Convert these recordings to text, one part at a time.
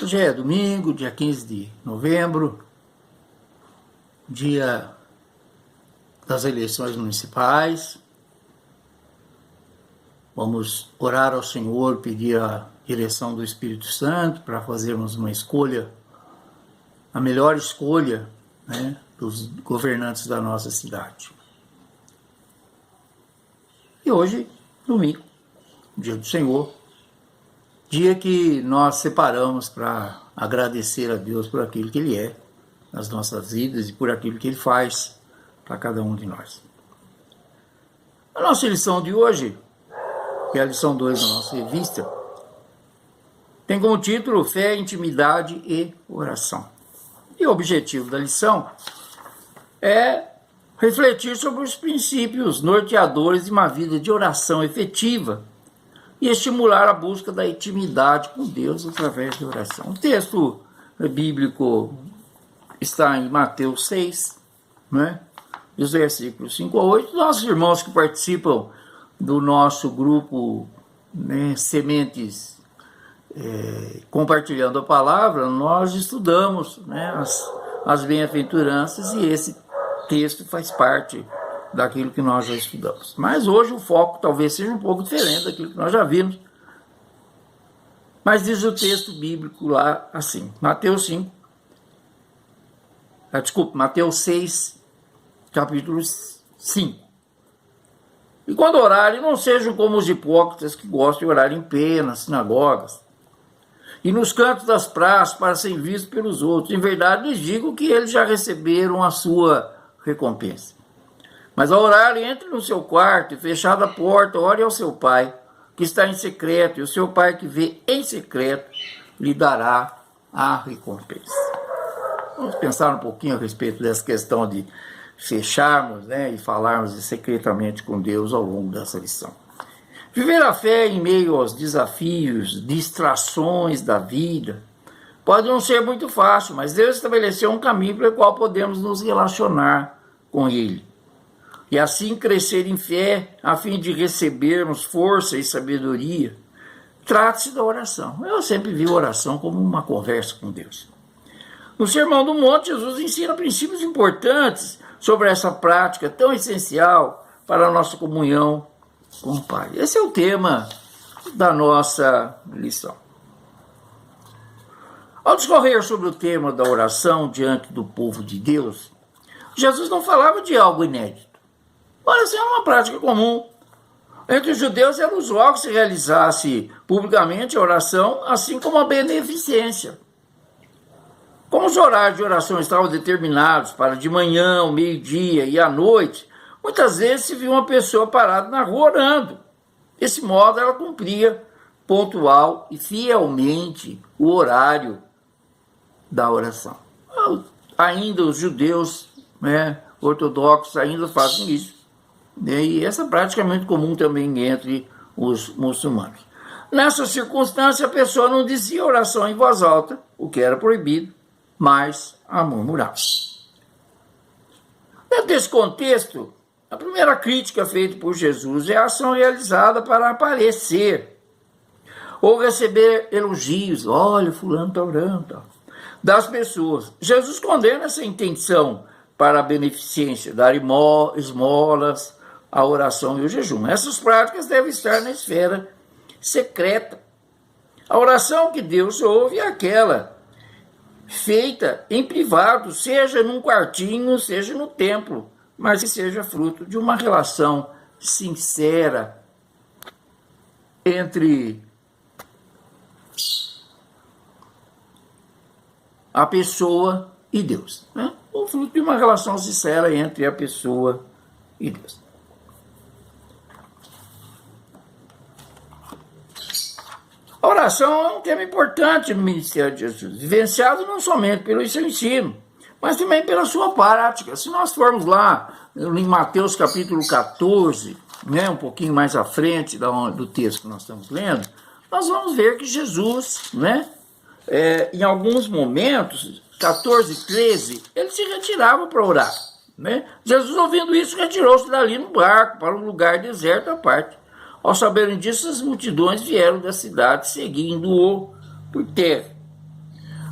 Hoje é domingo, dia 15 de novembro, dia das eleições municipais. Vamos orar ao Senhor, pedir a direção do Espírito Santo para fazermos uma escolha, a melhor escolha, né, dos governantes da nossa cidade. E hoje, domingo, dia do Senhor, dia que nós separamos para agradecer a Deus por aquilo que Ele é nas nossas vidas e por aquilo que Ele faz para cada um de nós. A nossa lição de hoje, que é a lição 2 da nossa revista, tem como título Fé, Intimidade e Oração. E o objetivo da lição é refletir sobre os princípios norteadores de uma vida de oração efetiva e estimular a busca da intimidade com Deus através de oração. O texto bíblico está em Mateus 6, né? Dos versículos 5 a 8. Nossos irmãos que participam do nosso grupo, né, Sementes Compartilhando a Palavra, nós estudamos, né, as bem-aventuranças, e esse texto faz parte daquilo que nós já estudamos. Mas hoje o foco talvez seja um pouco diferente daquilo que nós já vimos. Mas diz o texto bíblico lá assim, Mateus 6, capítulo 5. E quando orarem, não sejam como os hipócritas que gostam de orar em pé, nas sinagogas e nos cantos das praças para serem vistos pelos outros. Em verdade, lhes digo que eles já receberam a sua recompensa. Mas ao orar, entre no seu quarto e, fechada a porta, ore ao seu pai, que está em secreto, e o seu pai que vê em secreto lhe dará a recompensa. Vamos pensar um pouquinho a respeito dessa questão de fecharmos, né, e falarmos secretamente com Deus ao longo dessa lição. Viver a fé em meio aos desafios, distrações da vida, pode não ser muito fácil, mas Deus estabeleceu um caminho pelo qual podemos nos relacionar com Ele. E assim crescer em fé, a fim de recebermos força e sabedoria. Trata-se da oração. Eu sempre vi a oração como uma conversa com Deus. No Sermão do Monte, Jesus ensina princípios importantes sobre essa prática tão essencial para a nossa comunhão com o Pai. Esse é o tema da nossa lição. Ao discorrer sobre o tema da oração diante do povo de Deus, Jesus não falava de algo inédito. A oração era uma prática comum. Entre os judeus era usual que se realizasse publicamente a oração, assim como a beneficência. Como os horários de oração estavam determinados para de manhã, ao meio-dia e à noite, muitas vezes se via uma pessoa parada na rua orando. Desse modo, ela cumpria pontual e fielmente o horário da oração. Ainda os judeus, né, ortodoxos ainda fazem isso. E essa prática é muito comum também entre os muçulmanos. Nessa circunstância, a pessoa não dizia oração em voz alta, o que era proibido, mas a murmurava. Dentro desse contexto, a primeira crítica feita por Jesus é a ação realizada para aparecer ou receber elogios. Olha, fulano está orando, das pessoas. Jesus condena essa intenção para a beneficência, dar esmolas, a oração e o jejum. Essas práticas devem estar na esfera secreta. A oração que Deus ouve é aquela feita em privado, seja num quartinho, seja no templo, mas que seja fruto de uma relação sincera entre a pessoa e Deus, né? O fruto de uma relação sincera entre a pessoa e Deus. A oração é um tema importante no ministério de Jesus, vivenciado não somente pelo seu ensino, mas também pela sua prática. Se nós formos lá em Mateus capítulo 14, né, um pouquinho mais à frente do texto que nós estamos lendo, nós vamos ver que Jesus, né, em alguns momentos, 14, 13, ele se retirava para orar, né? Jesus, ouvindo isso, retirou-se dali no barco para um lugar deserto à parte. Ao saberem disso, as multidões vieram da cidade seguindo-o por terra.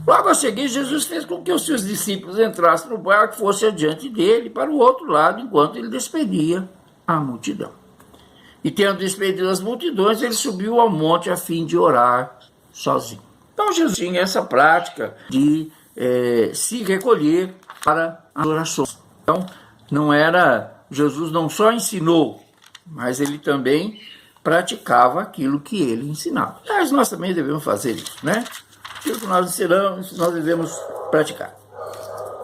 Logo a seguir, Jesus fez com que os seus discípulos entrassem no barco e fossem adiante dele para o outro lado, enquanto ele despedia a multidão. E tendo despedido as multidões, ele subiu ao monte a fim de orar sozinho. Então Jesus tinha essa prática de se recolher para as orações. Então, Jesus não só ensinou, mas ele também praticava aquilo que ele ensinava. Mas nós também devemos fazer isso, né? Aquilo que nós ensinamos, nós devemos praticar.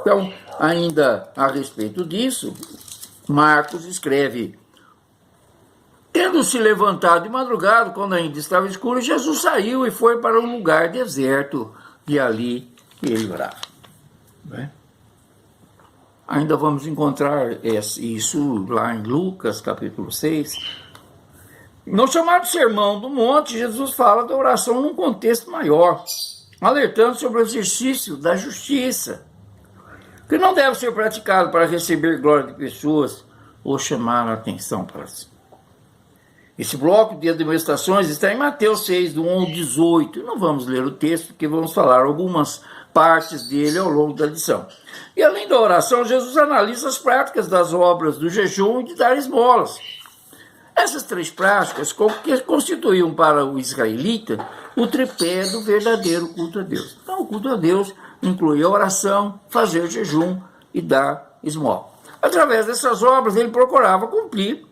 Então, ainda a respeito disso, Marcos escreve: tendo se levantado de madrugada, quando ainda estava escuro, Jesus saiu e foi para um lugar deserto, e ali ele orava. Né? Ainda vamos encontrar isso lá em Lucas, capítulo 6. No chamado Sermão do Monte, Jesus fala da oração num contexto maior, alertando sobre o exercício da justiça, que não deve ser praticado para receber glória de pessoas ou chamar a atenção para si. Esse bloco de admoestações está em Mateus 6, do 1 ao 18. Não vamos ler o texto, porque vamos falar algumas partes dele ao longo da lição. E além da oração, Jesus analisa as práticas das obras do jejum e de dar esmolas. Essas três práticas constituíam para o israelita o tripé do verdadeiro culto a Deus. Então, o culto a Deus inclui a oração, fazer jejum e dar esmola. Através dessas obras, ele procurava cumprir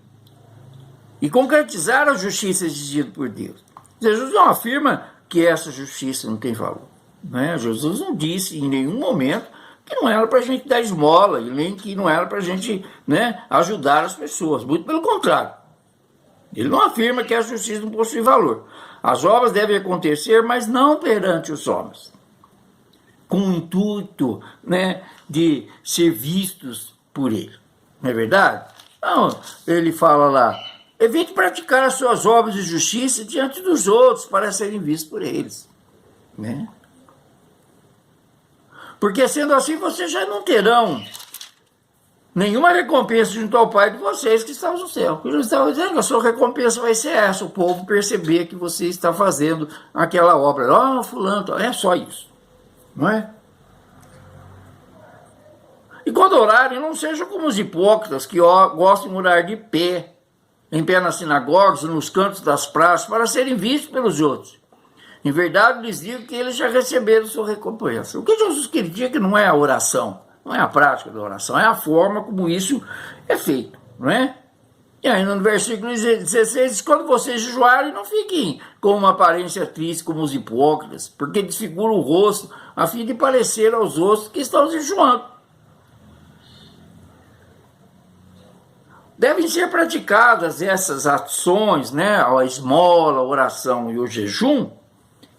e concretizar a justiça exigida por Deus. Jesus não afirma que essa justiça não tem valor. Né? Jesus não disse em nenhum momento que não era para a gente dar esmola, e nem que não era para a gente, né, ajudar as pessoas. Muito pelo contrário. Ele não afirma que a justiça não possui valor. As obras devem acontecer, mas não perante os homens, com o intuito, né, de ser vistos por ele. Não é verdade? Então, ele fala lá: evite praticar as suas obras de justiça diante dos outros para serem vistos por eles. Né? Porque sendo assim, vocês já não terão nenhuma recompensa junto ao Pai de vocês que está no céu. Jesus estava dizendo que a sua recompensa vai ser essa: o povo perceber que você está fazendo aquela obra. Fulano, é só isso. Não é? E quando orarem, não sejam como os hipócritas que gostam de orar de pé, em pé nas sinagogas, nos cantos das praças, para serem vistos pelos outros. Em verdade, lhes digo que eles já receberam sua recompensa. O que Jesus queria que não é a oração, não é a prática da oração, é a forma como isso é feito, não é? E ainda no versículo 16 diz: quando vocês jejuarem, não fiquem com uma aparência triste como os hipócritas, porque desfiguram o rosto, a fim de parecer aos outros que estão jejuando. Devem ser praticadas essas ações, né, a esmola, a oração e o jejum,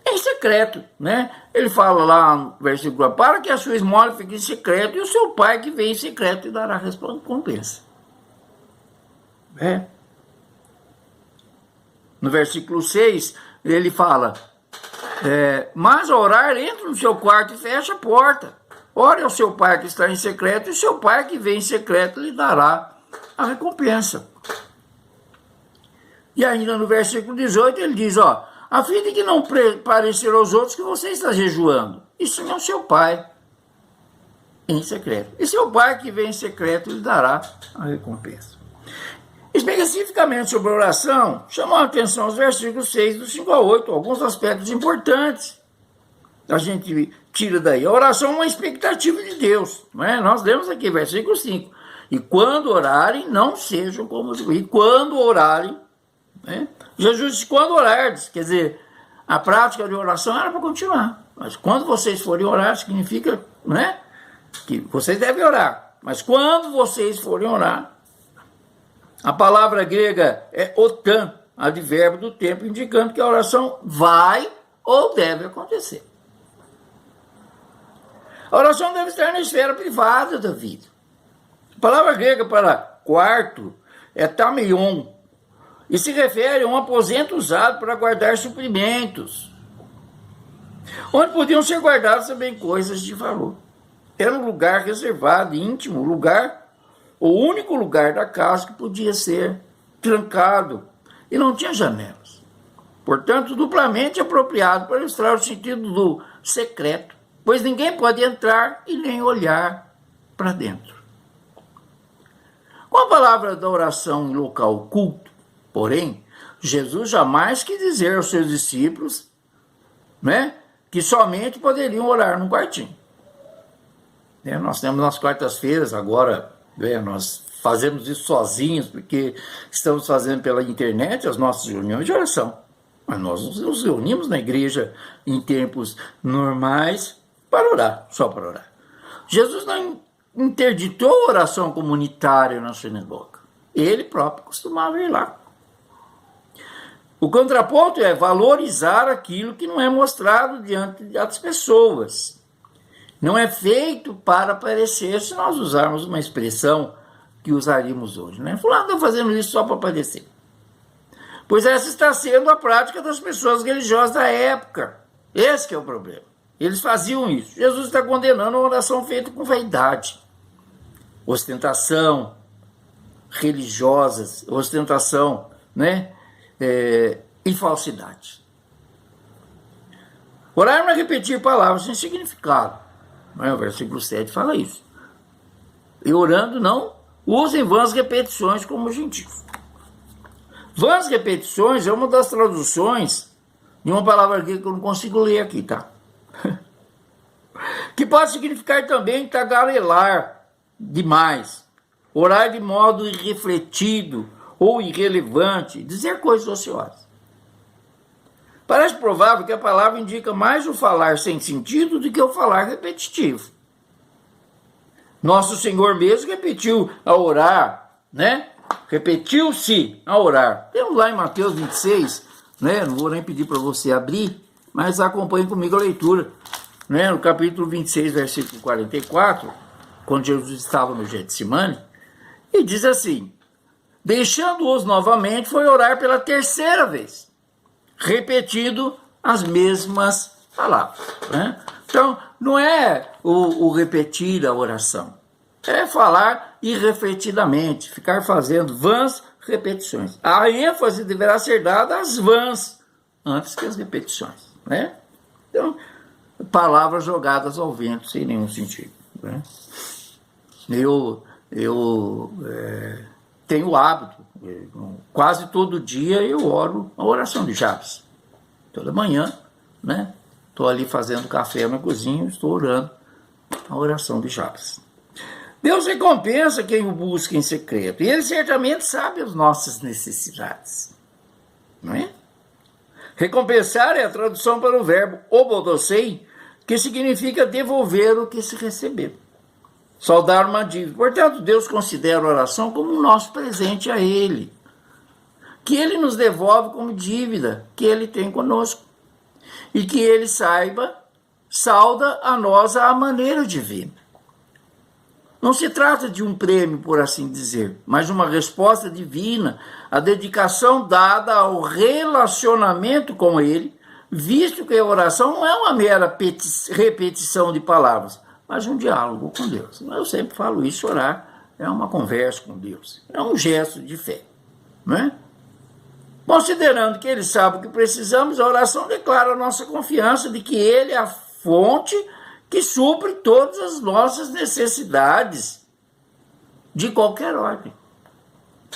em secreto, né? Ele fala lá no versículo: para que a sua esmola fique em secreto, e o seu pai que vem em secreto e dará recompensa. No versículo 6, ele fala: mas ao orar, entra no seu quarto e fecha a porta. Ore ao seu pai que está em secreto, e o seu pai que vem em secreto lhe dará a recompensa. E ainda no versículo 18 ele diz: a fim de que não parecer aos outros que você está jejuando, e sim ao seu pai em secreto. E seu pai que vem em secreto lhe dará a recompensa. Especificamente sobre a oração, chamou a atenção os versículos 6 do 5 a 8, alguns aspectos importantes. A gente tira daí. A oração é uma expectativa de Deus. Não é? Nós lemos aqui, versículo 5. E quando orarem, não sejam como os... E quando orarem, né? Jesus disse: quando orardes, quer dizer, a prática de oração era para continuar. Mas quando vocês forem orar, significa, né, que vocês devem orar. Mas quando vocês forem orar, a palavra grega é otan, advérbio do tempo, indicando que a oração vai ou deve acontecer. A oração deve estar na esfera privada da vida. A palavra grega para quarto é tameion, e se refere a um aposento usado para guardar suprimentos, onde podiam ser guardadas também coisas de valor. Era um lugar reservado, íntimo, o único lugar da casa que podia ser trancado, e não tinha janelas. Portanto, duplamente apropriado para ilustrar o sentido do secreto pois ninguém pode entrar e nem olhar para dentro. Com a palavra da oração em local oculto, porém, Jesus jamais quis dizer aos seus discípulos, né, que somente poderiam orar num quartinho. Nós temos nas quartas-feiras agora, nós fazemos isso sozinhos, porque estamos fazendo pela internet as nossas reuniões de oração. Mas nós nos reunimos na igreja em tempos normais para orar, só para orar. Jesus não interditou a oração comunitária na sinagoga. Ele próprio costumava ir lá. O contraponto é valorizar aquilo que não é mostrado diante das pessoas. Não é feito para aparecer, se nós usarmos uma expressão que usaríamos hoje, né? Fulano está fazendo isso só para aparecer. Pois essa está sendo a prática das pessoas religiosas da época. Esse que é o problema. Eles faziam isso. Jesus está condenando a oração feita com vaidade, ostentação religiosas, ostentação, né? E falsidade. Orar não é repetir palavras sem significado. O versículo 7 fala isso. E orando não usem vãs repetições como gentios. Vãs repetições é uma das traduções de uma palavra aqui que eu não consigo ler aqui, tá? Que pode significar também tagarelar demais, orar de modo irrefletido ou irrelevante, dizer coisas ociosas. Parece provável que a palavra indica mais o falar sem sentido do que o falar repetitivo. Nosso Senhor mesmo repetiu a orar, né? Repetiu-se a orar. Temos lá em Mateus 26, né? Não vou nem pedir para você abrir, mas acompanhe comigo a leitura. Né? No capítulo 26, versículo 44, quando Jesus estava no Getsemane, e diz assim: deixando-os novamente, foi orar pela terceira vez, repetindo as mesmas palavras. Né? Então, não é o repetir a oração, é falar irrefletidamente, ficar fazendo vãs repetições. A ênfase deverá ser dada às vãs, antes que as repetições. Né? Então, palavras jogadas ao vento sem nenhum sentido. Né? Eu tenho o hábito, quase todo dia eu oro a oração de Jabes. Toda manhã, né? Estou ali fazendo café na cozinha, estou orando a oração de Jabes. Deus recompensa quem o busca em secreto, e Ele certamente sabe as nossas necessidades. Não é? Recompensar é a tradução para o verbo obodocei, que significa devolver o que se recebeu. Saldar uma dívida. Portanto, Deus considera a oração como um nosso presente a Ele, que Ele nos devolve como dívida que Ele tem conosco, e que Ele salda a nós à maneira divina. Não se trata de um prêmio, por assim dizer, mas uma resposta divina, a dedicação dada ao relacionamento com Ele, visto que a oração não é uma mera repetição de palavras, mas um diálogo com Deus. Eu sempre falo isso, orar é uma conversa com Deus, é um gesto de fé. Né? Considerando que Ele sabe o que precisamos, a oração declara a nossa confiança de que Ele é a fonte que supre todas as nossas necessidades, de qualquer ordem.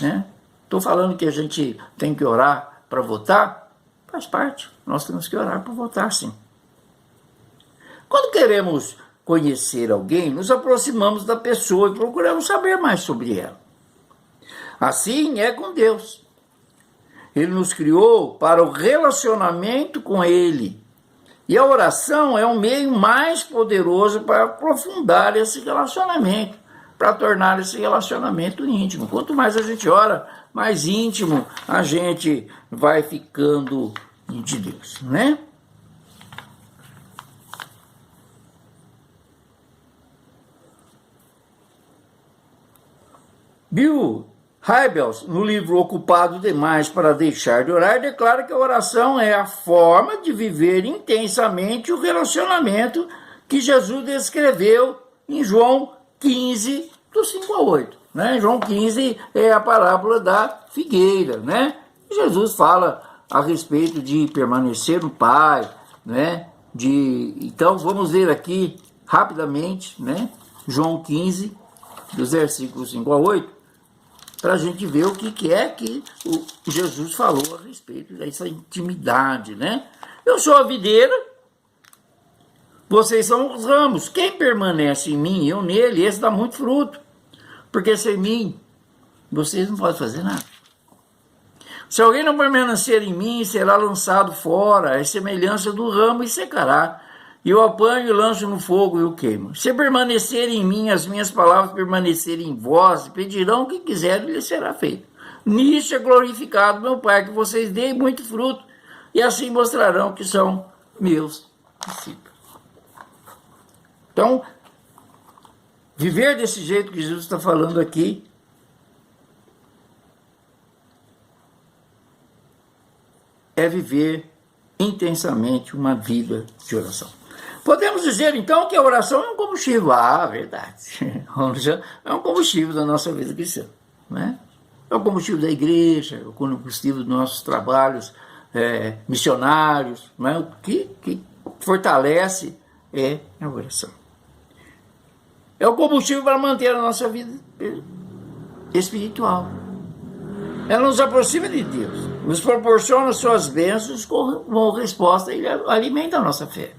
Né? Estou falando que a gente tem que orar para votar? Faz parte, nós temos que orar para votar, sim. Quando queremos conhecer alguém, nos aproximamos da pessoa e procuramos saber mais sobre ela. Assim é com Deus. Ele nos criou para o relacionamento com Ele. E a oração é um meio mais poderoso para aprofundar esse relacionamento, para tornar esse relacionamento íntimo. Quanto mais a gente ora, mais íntimo a gente vai ficando de Deus, né? Bill Hybels, no livro Ocupado Demais para Deixar de Orar, declara que a oração é a forma de viver intensamente o relacionamento que Jesus descreveu em João 15, do 5 a 8. Né? João 15 é a parábola da figueira. Né? Jesus fala a respeito de permanecer no Pai, né? Então, vamos ver aqui rapidamente, né? João 15, dos versículos 5 a 8, para a gente ver o que é que o Jesus falou a respeito dessa intimidade, né? Eu sou a videira, vocês são os ramos. Quem permanece em mim e eu nele, esse dá muito fruto. Porque sem mim, vocês não podem fazer nada. Se alguém não permanecer em mim, será lançado fora, é semelhança do ramo e secará. E eu apanho e lanço no fogo e o queimo. Se permanecerem em mim, as minhas palavras permanecerem em vós, pedirão o que quiserem e lhes será feito. Nisso é glorificado meu Pai, que vocês deem muito fruto, e assim mostrarão que são meus discípulos. Então, viver desse jeito que Jesus está falando aqui, é viver intensamente uma vida de oração. Podemos dizer, então, que a oração é um combustível. Ah, verdade. É um combustível da nossa vida cristã. Né? É o combustível da igreja, é o combustível dos nossos trabalhos missionários. Né? O que fortalece é a oração. É o combustível para manter a nossa vida espiritual. Ela nos aproxima de Deus, nos proporciona suas bênçãos como resposta e alimenta a nossa fé.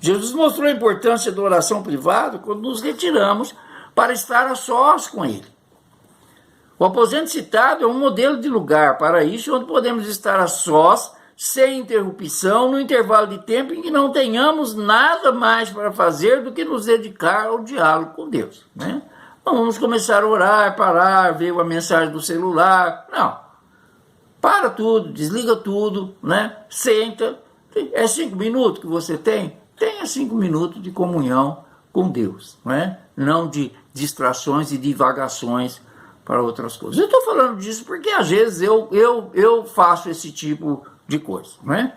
Jesus mostrou a importância da oração privada quando nos retiramos para estar a sós com Ele. O aposento citado é um modelo de lugar para isso, onde podemos estar a sós, sem interrupção, no intervalo de tempo em que não tenhamos nada mais para fazer do que nos dedicar ao diálogo com Deus. Né? Não vamos começar a orar, parar, ver uma mensagem do celular. Não. Para tudo, desliga tudo, né? Senta. É 5 minutos que você tem? Tenha 5 minutos de comunhão com Deus, né? Não de distrações e divagações para outras coisas. Eu estou falando disso porque às vezes eu faço esse tipo de coisa, né?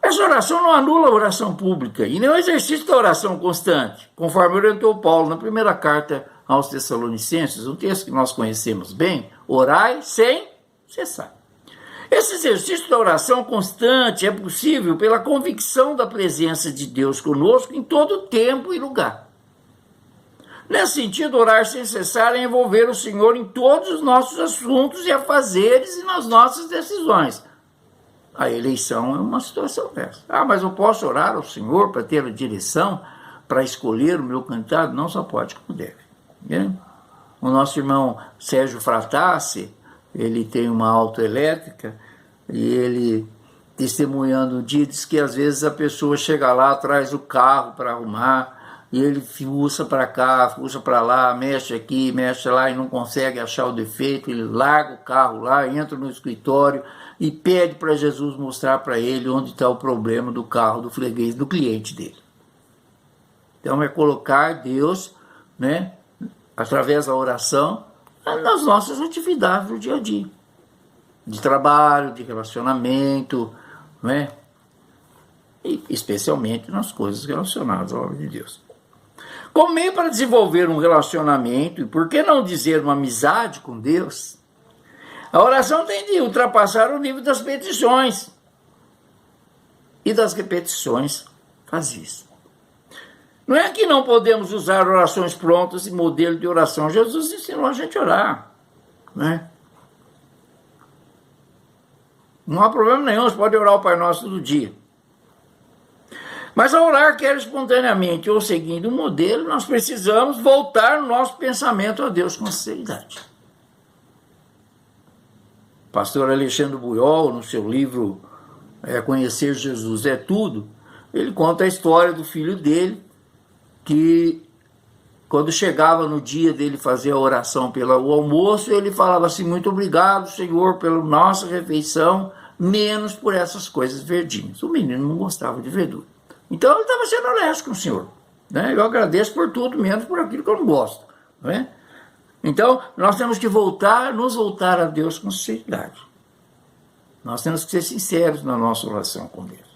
Essa oração não anula a oração pública e nem o exercício da oração constante, conforme orientou Paulo na primeira carta aos Tessalonicenses, um texto que nós conhecemos bem: orai sem cessar. Esse exercício da oração constante é possível pela convicção da presença de Deus conosco em todo tempo e lugar. Nesse sentido, orar sem cessar é envolver o Senhor em todos os nossos assuntos e afazeres e nas nossas decisões. A eleição é uma situação dessa. Ah, mas eu posso orar ao Senhor para ter a direção, para escolher o meu candidato? Não, só pode como deve. Né? O nosso irmão Sérgio Fratassi, ele tem uma autoelétrica e ele, testemunhando um dia, diz que às vezes a pessoa chega lá, traz o carro para arrumar e ele fuça para cá, fuça para lá, mexe aqui, mexe lá e não consegue achar o defeito. Ele larga o carro lá, entra no escritório e pede para Jesus mostrar para ele onde está o problema do carro do freguês, do cliente dele. Então é colocar Deus, né, através da oração, nas nossas atividades do dia a dia, de trabalho, de relacionamento, né? E especialmente nas coisas relacionadas à obra de Deus. Como meio para desenvolver um relacionamento, e por que não dizer uma amizade com Deus, a oração tem de ultrapassar o nível das petições e das repetições vazias. Não é que não podemos usar orações prontas e modelo de oração. Jesus ensinou a gente a orar, né? Não há problema nenhum, você pode orar o Pai Nosso todo dia. Mas ao orar, quer espontaneamente ou seguindo um modelo, nós precisamos voltar o nosso pensamento a Deus com sinceridade. O pastor Alexandre Buyol, no seu livro Conhecer Jesus é Tudo, ele conta a história do filho dele, que quando chegava no dia dele fazer a oração pelo almoço, ele falava assim: muito obrigado, Senhor, pela nossa refeição, menos por essas coisas verdinhas. O menino não gostava de verdura. Então ele estava sendo honesto com o Senhor. Né? Eu agradeço por tudo, menos por aquilo que eu não gosto. Né? Então nós temos que nos voltar a Deus com sinceridade. Nós temos que ser sinceros na nossa oração com Deus.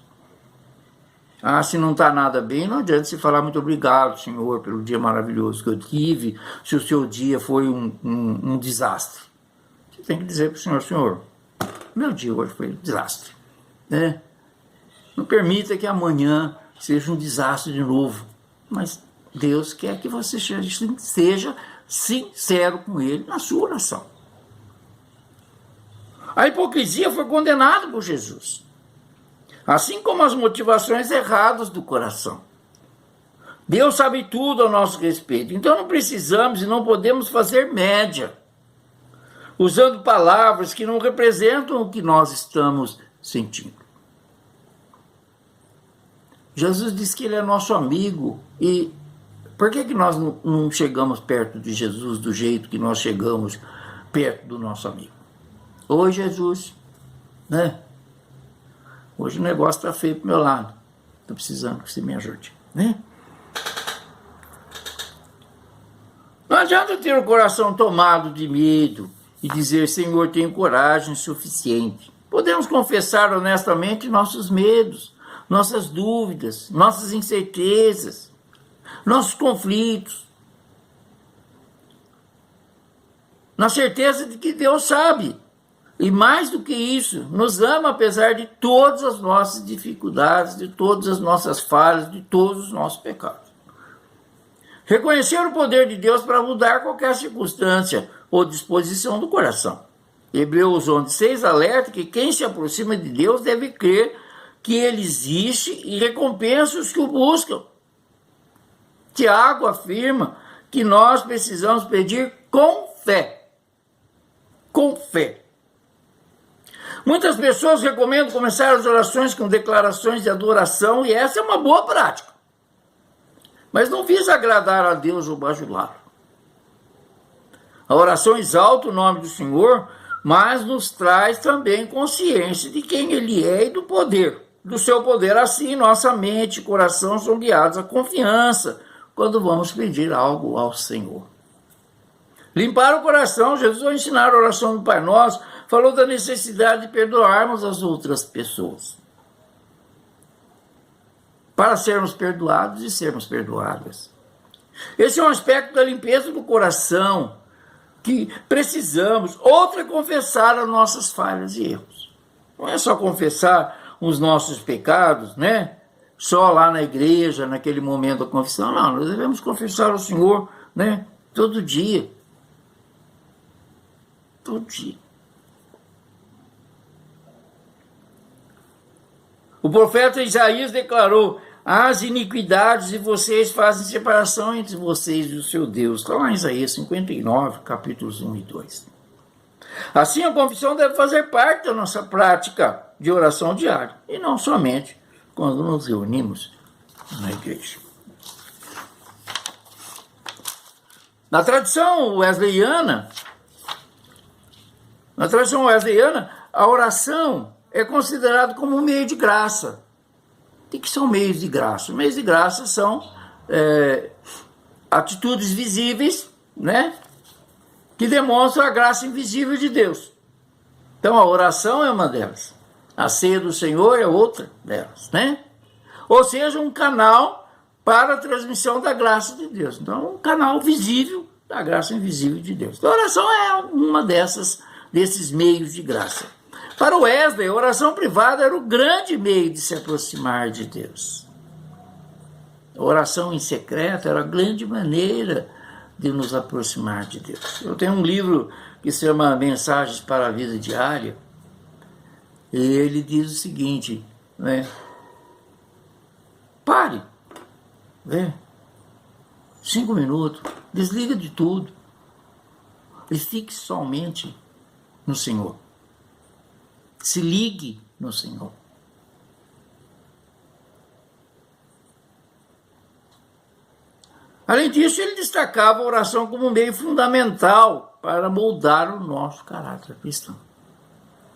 Ah, se não está nada bem, não adianta você falar muito obrigado, Senhor, pelo dia maravilhoso que eu tive, se o seu dia foi um desastre. Você tem que dizer para o Senhor: Senhor, meu dia hoje foi um desastre. né? Não permita que amanhã seja um desastre de novo. Mas Deus quer que você seja sincero com Ele na sua oração. A hipocrisia foi condenada por Jesus, assim como as motivações erradas do coração. Deus sabe tudo a nosso respeito, então não precisamos e não podemos fazer média, usando palavras que não representam o que nós estamos sentindo. Jesus diz que Ele é nosso amigo, e por que nós não chegamos perto de Jesus do jeito que nós chegamos perto do nosso amigo? Oi, Jesus, né? Hoje o negócio está feio pro meu lado, estou precisando que você me ajude, né? Não adianta ter o coração tomado de medo e dizer, Senhor, tenho coragem suficiente. Podemos confessar honestamente nossos medos, nossas dúvidas, nossas incertezas, nossos conflitos, na certeza de que Deus sabe, e mais do que isso, nos ama apesar de todas as nossas dificuldades, de todas as nossas falhas, de todos os nossos pecados. Reconhecer o poder de Deus para mudar qualquer circunstância ou disposição do coração. Hebreus 11:6 alerta que quem se aproxima de Deus deve crer que Ele existe e recompensa os que o buscam. Tiago afirma que nós precisamos pedir com fé. Com fé. Muitas pessoas recomendam começar as orações com declarações de adoração, e essa é uma boa prática. Mas não visa agradar a Deus ou bajulá-lo. A oração exalta o nome do Senhor, mas nos traz também consciência de quem Ele é e do seu poder. Assim, nossa mente e coração são guiados à confiança quando vamos pedir algo ao Senhor. Limpar o coração, Jesus vai ensinar a oração do Pai Nosso, falou da necessidade de perdoarmos as outras pessoas, para sermos perdoados e sermos perdoadas. Esse é um aspecto da limpeza do coração que precisamos. Outro é confessar as nossas falhas e erros. Não é só confessar os nossos pecados, né? Só lá na igreja, naquele momento da confissão. Não, nós devemos confessar ao Senhor, né? Todo dia. Todo dia. O profeta Isaías declarou: as iniquidades de vocês fazem separação entre vocês e o seu Deus. Está lá em Isaías 59, capítulos 1 e 2. Assim, a confissão deve fazer parte da nossa prática de oração diária, e não somente quando nos reunimos na igreja. Na tradição wesleyana, a oração é considerado como um meio de graça. O que são meios de graça? Meios de graça são atitudes visíveis, né, que demonstram a graça invisível de Deus. Então a oração é uma delas. A ceia do Senhor é outra delas, né? Ou seja, um canal para a transmissão da graça de Deus. Então, um canal visível da graça invisível de Deus. Então, a oração é uma desses meios de graça. Para o Wesley, a oração privada era o grande meio de se aproximar de Deus. A oração em secreto era a grande maneira de nos aproximar de Deus. Eu tenho um livro que se chama Mensagens para a Vida Diária, e ele diz o seguinte, né? Pare, né? 5 minutos, desliga de tudo e fique somente no Senhor. Se ligue no Senhor. Além disso, ele destacava a oração como um meio fundamental para moldar o nosso caráter cristão.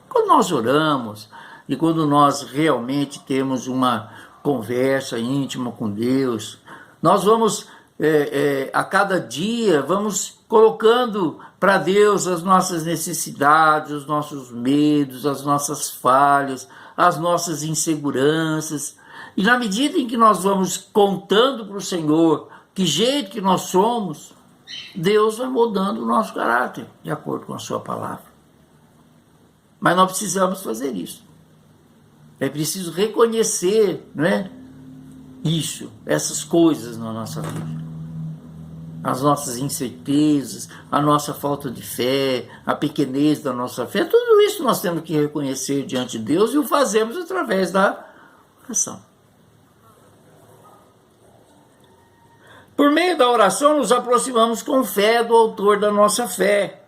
Quando nós oramos e quando nós realmente temos uma conversa íntima com Deus, nós vamos, a cada dia, vamos colocando para Deus as nossas necessidades, os nossos medos, as nossas falhas, as nossas inseguranças. E na medida em que nós vamos contando para o Senhor que jeito que nós somos, Deus vai moldando o nosso caráter, de acordo com a sua palavra. Mas nós precisamos fazer isso. É preciso reconhecer, não é? Isso, essas coisas na nossa vida. As nossas incertezas, a nossa falta de fé, a pequenez da nossa fé, tudo isso nós temos que reconhecer diante de Deus e o fazemos através da oração. Por meio da oração, nos aproximamos com fé do autor da nossa fé.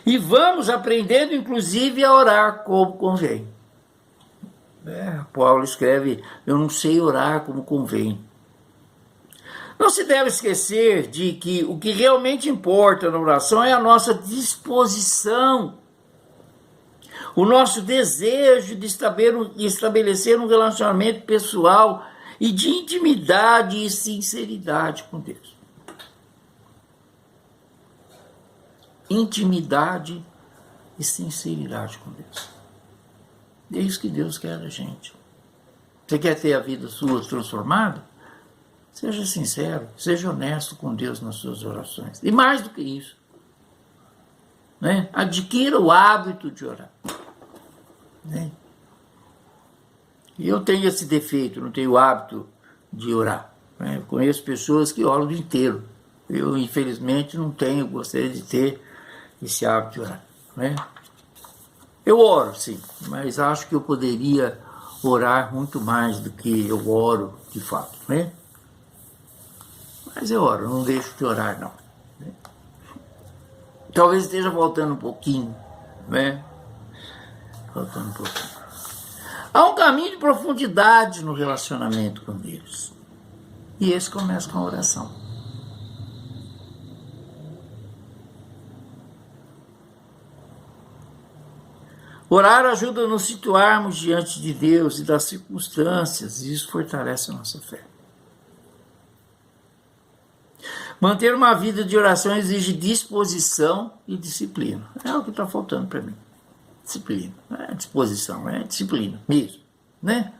E vamos aprendendo, inclusive, a orar como convém. Paulo escreve, eu não sei orar como convém. Não se deve esquecer de que o que realmente importa na oração é a nossa disposição, o nosso desejo de estabelecer um relacionamento pessoal e de intimidade e sinceridade com Deus. Intimidade e sinceridade com Deus. É isso que Deus quer da gente. Você quer ter a vida sua transformada? Seja sincero, seja honesto com Deus nas suas orações. E mais do que isso, né? Adquira o hábito de orar. Né? E eu tenho esse defeito, não tenho o hábito de orar. Né? Eu conheço pessoas que oram o dia inteiro. Eu, infelizmente, não tenho, gostaria de ter esse hábito de orar. Né? Eu oro, sim, mas acho que eu poderia orar muito mais do que eu oro de fato. Né? Mas eu oro, não deixo de orar, não. Talvez esteja faltando um pouquinho, né? Faltando um pouquinho. Há um caminho de profundidade no relacionamento com Deus. E esse começa com a oração. Orar ajuda a nos situarmos diante de Deus e das circunstâncias, e isso fortalece a nossa fé. Manter uma vida de oração exige disposição e disciplina. É o que está faltando para mim. Disciplina. Não é disposição, é disciplina mesmo. Né?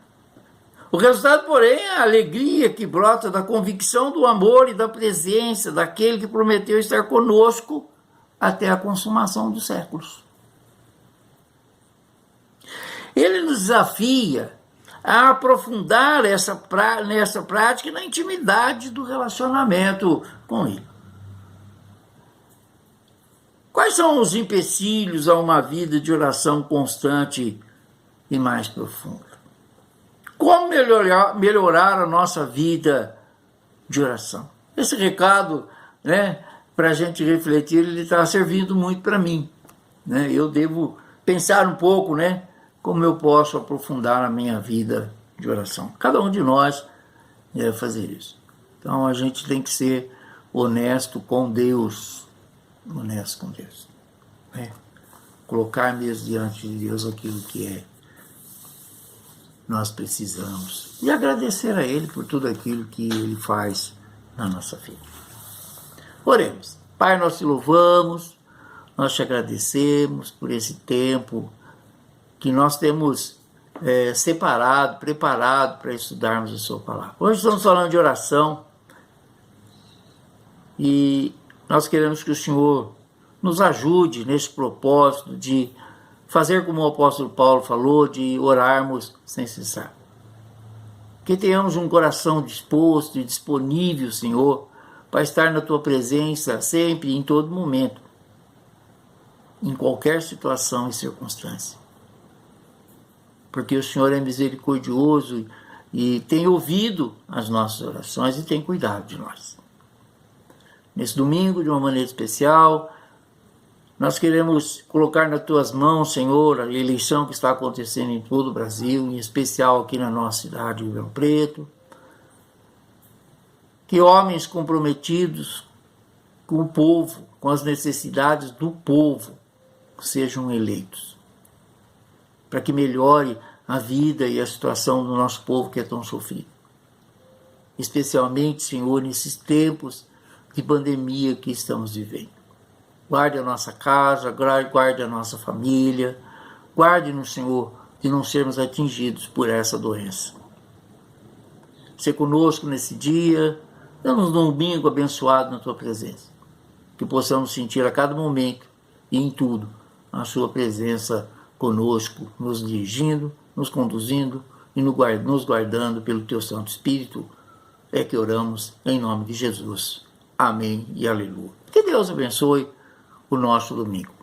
O resultado, porém, é a alegria que brota da convicção do amor e da presença daquele que prometeu estar conosco até a consumação dos séculos. Ele nos desafia a aprofundar nessa prática e na intimidade do relacionamento com Ele. Quais são os empecilhos a uma vida de oração constante e mais profunda? Como melhorar a nossa vida de oração? Esse recado, né, para a gente refletir, ele está servindo muito para mim. Né? Eu devo pensar um pouco, né, como eu posso aprofundar a minha vida de oração. Cada um de nós deve fazer isso. Então a gente tem que ser honesto com Deus. Honesto com Deus. Né? Colocar mesmo diante de Deus aquilo que nós precisamos. E agradecer a Ele por tudo aquilo que Ele faz na nossa vida. Oremos. Pai, nós te louvamos, nós te agradecemos por esse tempo que nós temos separado, preparado para estudarmos a sua palavra. Hoje estamos falando de oração e nós queremos que o Senhor nos ajude nesse propósito de fazer como o apóstolo Paulo falou, de orarmos sem cessar. Que tenhamos um coração disposto e disponível, Senhor, para estar na Tua presença sempre e em todo momento, em qualquer situação e circunstância. Porque o Senhor é misericordioso e tem ouvido as nossas orações e tem cuidado de nós. Nesse domingo, de uma maneira especial, nós queremos colocar nas Tuas mãos, Senhor, a eleição que está acontecendo em todo o Brasil, em especial aqui na nossa cidade de Ribeirão Preto. Que homens comprometidos com o povo, com as necessidades do povo, sejam eleitos. Para que melhore a vida e a situação do nosso povo que é tão sofrido. Especialmente, Senhor, nesses tempos de pandemia que estamos vivendo. Guarde a nossa casa, guarde a nossa família, guarde-nos, Senhor, de não sermos atingidos por essa doença. Ser conosco nesse dia, dá-nos um domingo abençoado na Tua presença. Que possamos sentir a cada momento e em tudo a Sua presença conosco, nos dirigindo, nos conduzindo e nos guardando pelo teu Santo Espírito, é que oramos em nome de Jesus. Amém e aleluia. Que Deus abençoe o nosso domingo.